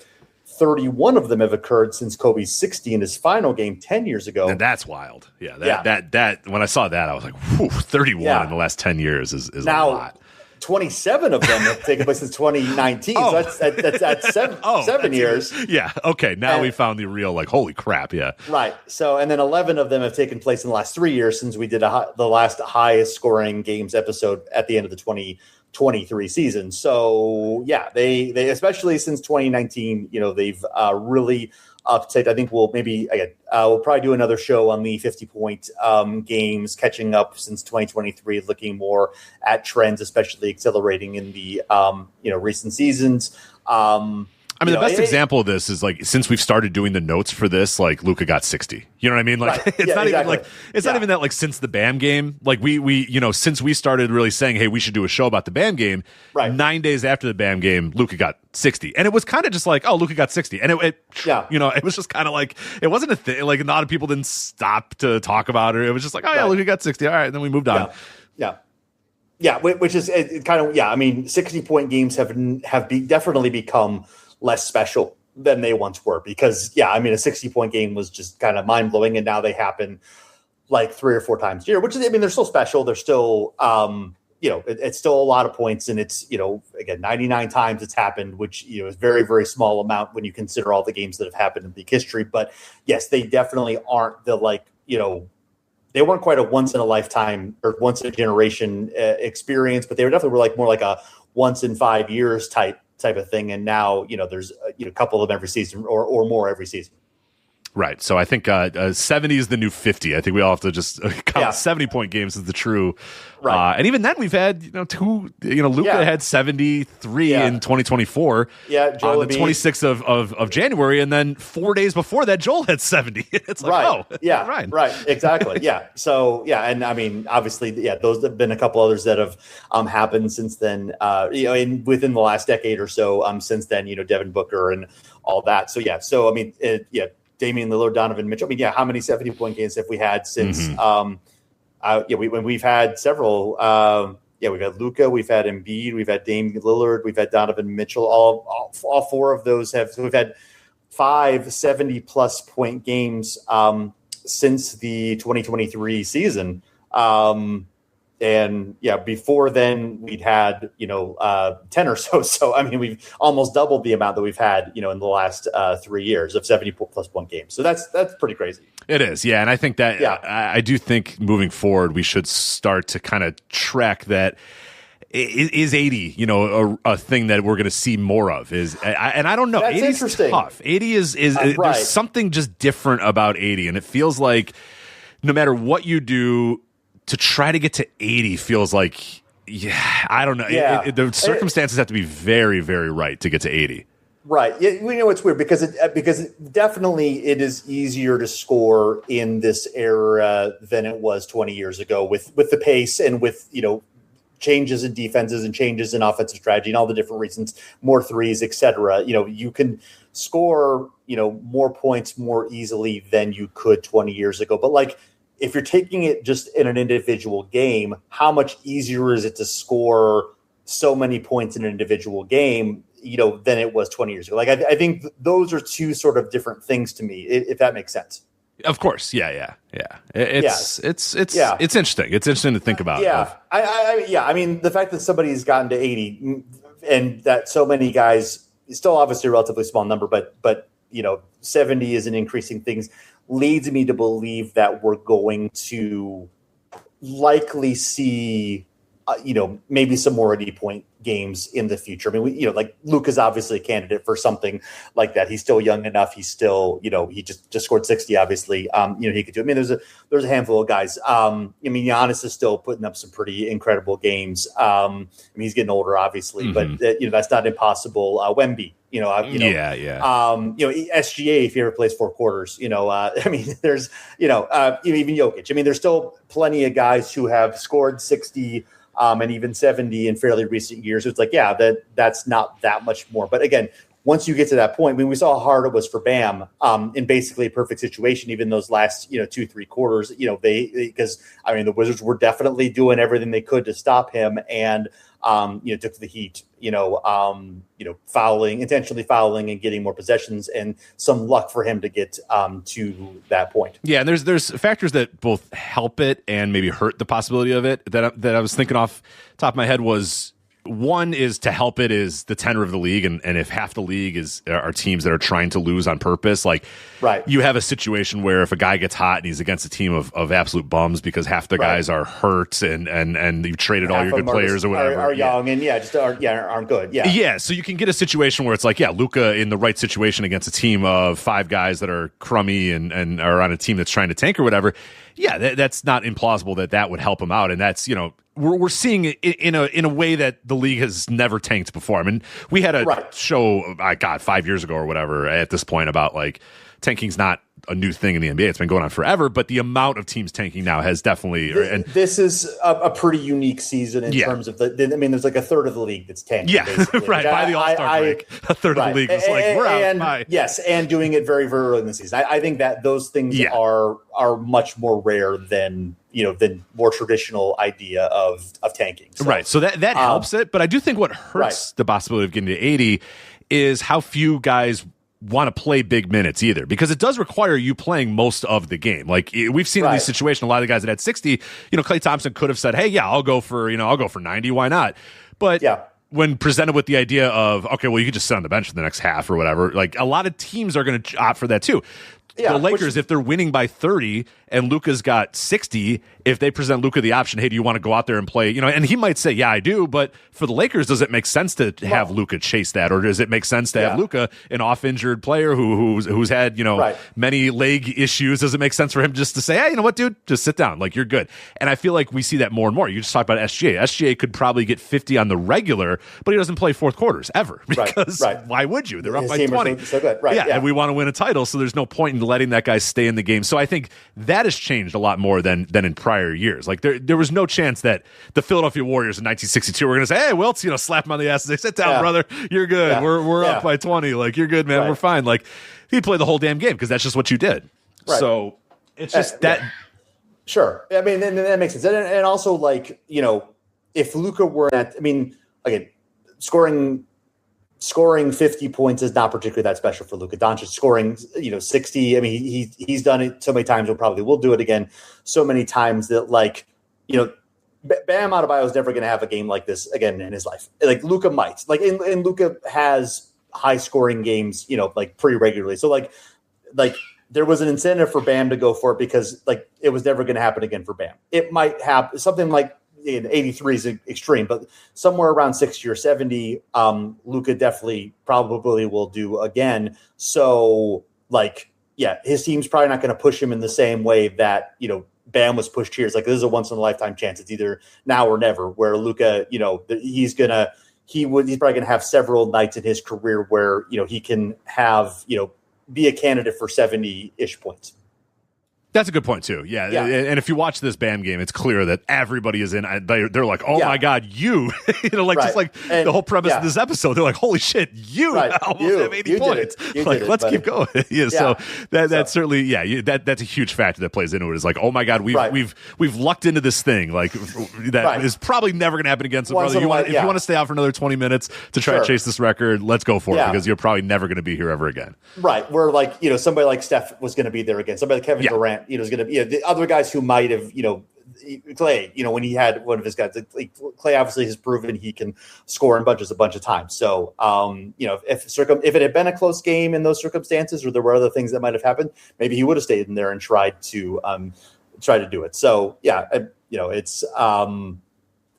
31 of them have occurred since Kobe's 60 in his final game 10 years ago. And that's wild. Yeah. That when I saw that, I was like, whew, 31 in the last 10 years is now, a lot. 27 of them have taken place since 2019. So that's 7 years. Yeah. Okay. Now we found the real, holy crap. Yeah. Right. So, and then 11 of them have taken place in the last 3 years since we did the last highest scoring games episode at the end of the 2023 season. So yeah, they especially since 2019, they've really upticked. I think we'll probably do another show on the 50-point games, catching up since 2023, looking more at trends, especially accelerating in the recent seasons. The best example of this is since we've started doing the notes for this, Luka got 60. You know what I mean? It's not even not even that since the Bam game, we since we started really saying, hey, we should do a show about the Bam game. Right. 9 days after the Bam game, Luka got 60, and it was kind of just Luka got 60, and it was just kind of it wasn't a thing. A lot of people didn't stop to talk about it. It was just Luka got 60. All right, and then we moved on. Yeah, which is kind of 60-point games have definitely become less special than they once were because a 60-point game was just kind of mind-blowing, and now they happen 3 or 4 times a year, which is, they're still special. They're still, it's still a lot of points, and it's, again, 99 times it's happened, which, is very, very small amount when you consider all the games that have happened in league history. But yes, they definitely aren't the they weren't quite a once in a lifetime or once in a generation experience, but they were definitely more like a once in 5 years type of thing. And now, there's a couple of them every season or more every season. Right. So I think 70 is the new 50. I think we all have to just count 70-point games as the true. Right. And even then we've had, two, Luka had 73 in 2024. Yeah. Joel on the 26th of January. And then 4 days before that, Joel had 70. It's right. Right. Right. Exactly. Yeah. So, and obviously, those have been a couple others that have happened since then, within the last decade or so, since then, Devin Booker and all that. So, So, Damian Lillard, Donovan Mitchell. How many 70-point games have we had since? We've had several. We've had Luka, we've had Embiid, we've had Damian Lillard, we've had Donovan Mitchell. All 4 of those we've had 5 70-plus point games since the 2023 season. And before then we'd had, 10 or so. So, we've almost doubled the amount that we've had, in the last 3 years of 70-plus point games. So that's pretty crazy. It is. Yeah. And I think that, I do think moving forward, we should start to kind of track that. Is 80, a thing that we're going to see more of? And I don't know. 80 is tough. 80 is right. There's something just different about 80. And it feels like no matter what you do, to try to get to 80 feels like, I don't know. Yeah. The circumstances have to be very, very right to get to 80. Right. It's weird because definitely it is easier to score in this era than it was 20 years ago with the pace and with, changes in defenses and changes in offensive strategy and all the different reasons, more threes, et cetera. You can score, more points more easily than you could 20 years ago. But if you're taking it just in an individual game, how much easier is it to score so many points in an individual game, than it was 20 years ago? I think those are two sort of different things to me, if that makes sense. Of course. Yeah. It's interesting. It's interesting to think about. Yeah. The fact that somebody's gotten to 80 and that so many guys, still obviously a relatively small number, but 70 is an increasing things, leads me to believe that we're going to likely see, maybe some more 80-point games in the future. Luka's obviously a candidate for something like that. He's still young enough. He's still, he just scored 60, obviously. He could do it. There's a handful of guys. Giannis is still putting up some pretty incredible games. He's getting older, obviously, but that's not impossible. Wemby, SGA, if he ever plays 4 quarters, there's, even Jokic. There's still plenty of guys who have scored 60 and even 70 in fairly recent years. It's like, that's not that much more. But again, once you get to that point, I mean, we saw how hard it was for Bam in basically a perfect situation, even those last, 2-3 quarters, because the Wizards were definitely doing everything they could to stop him, and took the heat, intentionally fouling and getting more possessions, and some luck for him to get to that point. Yeah, and there's factors that both help it and maybe hurt the possibility of it that I was thinking off the top of my head was, one is to help it is the tenor of the league, and if half the league are teams that are trying to lose on purpose, like you have a situation where if a guy gets hot and he's against a team of absolute bums because half the guys are hurt and you've traded all your good players or whatever, are young and aren't good. Yeah, so you can get a situation where it's like, Luka in the right situation against a team of 5 guys that are crummy and are on a team that's trying to tank or whatever. Yeah, that's not implausible that would help him out, and that's we're seeing it in a way that the league has never tanked before. I mean, we had a show, 5 years ago or whatever at this point about like tanking's not a new thing in the NBA. It's been going on forever, but the amount of teams tanking now has definitely. This is a pretty unique season in terms of there's like a third of the league that's tanking. Yeah, right. By the All-Star break, a third of the league is like we're out. Bye. Yes, and doing it very, very early in the season. I think that those things are much more rare than more traditional idea of tanking. So, right. So that helps it, but I do think what hurts the possibility of getting to 80 is how few guys want to play big minutes either, because it does require you playing most of the game. Like we've seen in these situations, a lot of the guys that had 60, Klay Thompson could have said, hey, I'll go for 90. Why not? But when presented with the idea of, okay, well, you could just sit on the bench for the next half or whatever, like a lot of teams are going to opt for that too. The Lakers, if they're winning by 30 and Luka's got 60, if they present Luka the option, hey, do you want to go out there and play? And he might say, yeah, I do. But for the Lakers, does it make sense to have Luka chase that, or does it make sense to have Luka, an off-injured player who's had many leg issues? Does it make sense for him just to say, hey, you know what, dude, just sit down, like you're good? And I feel like we see that more and more. You just talked about SGA. SGA could probably get 50 on the regular, but he doesn't play fourth quarters ever because why would you? They're up by 20. So good. And we want to win a title, so there's no point in letting that guy stay in the game. So I think that has changed a lot more than in prior years. Like there was no chance that the Philadelphia Warriors in 1962 were going to say, hey, Wilt, slap him on the ass and say, sit down, brother, you're good. Yeah. We're up by 20. Like, you're good, man. We're fine. Like, he'd play the whole damn game because that's just what you did. Right. So it's just that. Yeah. Sure. I mean, and that makes sense. And also, like, if Luka were again, scoring 50 points is not particularly that special for Luka Doncic. Scoring, 60. I mean, he's done it so many times, and probably will do it again so many times that, like, Bam Adebayo is never going to have a game like this again in his life. Like Luka might. Like, and Luka has high scoring games, like pretty regularly. So like there was an incentive for Bam to go for it because like it was never going to happen again for Bam. It might happen something like. In 83 is extreme, but somewhere around 60 or 70, Luka definitely probably will do again. So, like, his team's probably not going to push him in the same way that, Bam was pushed here. It's like, this is a once in a lifetime chance. It's either now or never, where Luka, he's probably going to have several nights in his career where, he can have, be a candidate for 70-ish points. That's a good point too. Yeah. And if you watch this Bam game, it's clear that everybody is in. They're like, "Oh my God, you!" Just like the whole premise of this episode. They're like, "Holy shit, you almost have 80 points!" Let's keep going. So that's certainly that's a huge factor that plays into it. Is like, "Oh my God, we've lucked into this thing. Like that is probably never going to happen again." So, brother, if you want to stay out for another 20 minutes to try and chase this record, let's go for it because you're probably never going to be here ever again. Right. Where like somebody like Steph was going to be there again. Somebody like Kevin Durant. Is going to be the other guys who might have, Klay, when he had one of his guys, like Klay obviously has proven he can score in bunches a bunch of times. So, if it had been a close game in those circumstances, or there were other things that might have happened, maybe he would have stayed in there and tried to do it. So, it's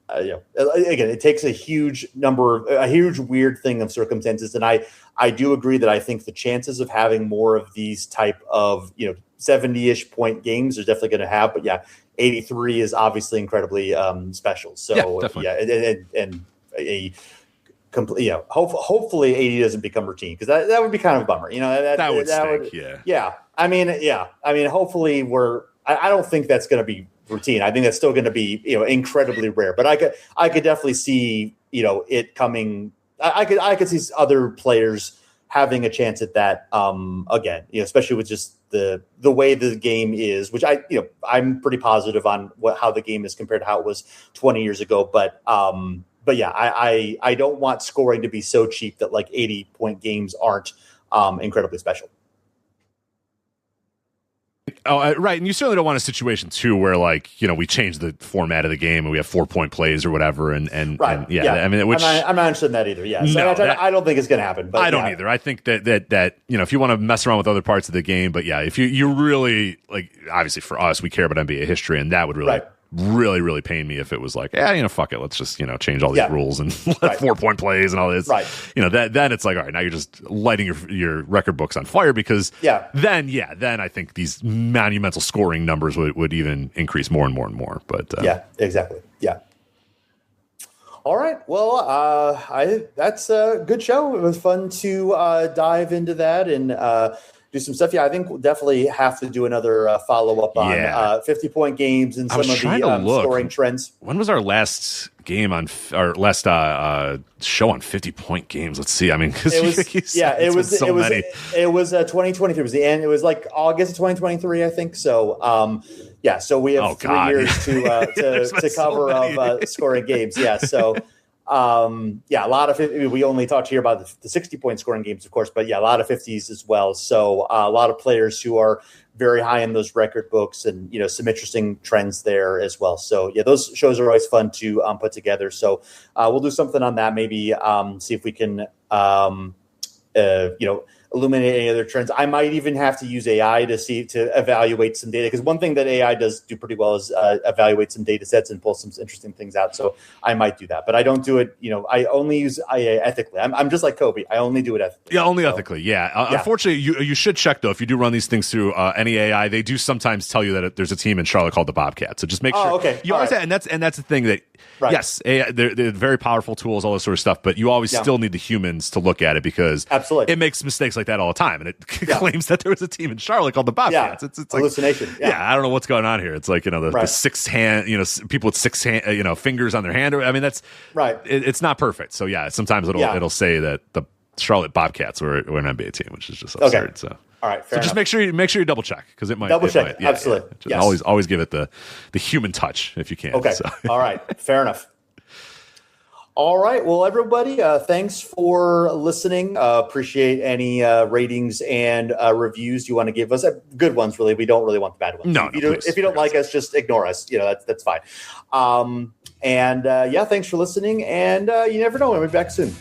again, it takes a huge weird thing of circumstances, and I do agree that I think the chances of having more of these type of 70-ish point games are definitely going to have, but 83 is obviously incredibly special. So and a complete, hopefully 80 doesn't become routine because that would be kind of a bummer. That would stink. I mean, hopefully I don't think that's going to be routine. I think that's still going to be, incredibly rare. But I could definitely see, it coming. I could see other players having a chance at that again. Especially with just the way the game is, which I'm pretty positive on how the game is compared to how it was 20 years ago. But yeah, I don't want scoring to be so cheap that like 80-point games aren't incredibly special. Oh, right. And you certainly don't want a situation too where we change the format of the game and we have 4-point plays or whatever. And right. And, yeah. I mean, which I'm not interested in that either. Yeah. So I don't think it's going to happen. But I don't either. I think that if you want to mess around with other parts of the game, but yeah, if you really obviously for us, we care about NBA history, and that would really. Right. Really, really pain me if it was fuck it, let's just change all these rules and let 4-point plays and all this. Right. Then it's all right, now you're just lighting your record books on fire because then I think these monumental scoring numbers would even increase more and more and more. But yeah, exactly. Yeah. All right. Well, that's a good show. It was fun to dive into that and do some stuff. Yeah, I think we'll definitely have to do another follow-up on 50-point games and some of the scoring trends. When was our last game on our last show on 50-point games? Let's see. I mean, it was 2023. It was the end. It was like August of 2023, I think. So, so we have 3 years to cover of scoring games. Yeah, so. A lot of it. We only talked here about the 60-point scoring games, of course, but a lot of 50s as well. So a lot of players who are very high in those record books, and some interesting trends there as well. So those shows are always fun to put together. So we'll do something on that. Maybe see if we can illuminate any other trends. I might even have to use AI to evaluate some data, because one thing that AI does do pretty well is evaluate some data sets and pull some interesting things out. So I might do that, but I don't do it. I only use AI ethically. I'm just like Kobe. I only do it ethically. Yeah, only ethically. Yeah. Unfortunately, you should check though. If you do run these things through any AI, they do sometimes tell you that there's a team in Charlotte called the Bobcats. So just make sure. Okay. You always and that's the thing that. Right. Yes, they're very powerful tools, all this sort of stuff, but you always still need the humans to look at it, because absolutely it makes mistakes like that all the time, and it claims that there was a team in Charlotte called the Bobcats. It's hallucination. I don't know what's going on here. It's like the 6 hand, people with 6 hand, fingers on their hand. I mean, that's right. It's not perfect. So sometimes it'll say that the Charlotte Bobcats were an NBA team, which is just absurd. Okay. So. All right, so just make sure you double check, because it might double check. Absolutely. Yeah. Always give it the human touch if you can. Okay. So. All right. Fair enough. All right. Well, everybody, thanks for listening. Appreciate any ratings and reviews you want to give us. Good ones, really. We don't really want the bad ones. No, if you don't like us, just ignore us. That's fine. Thanks for listening. And you never know. We'll be back soon.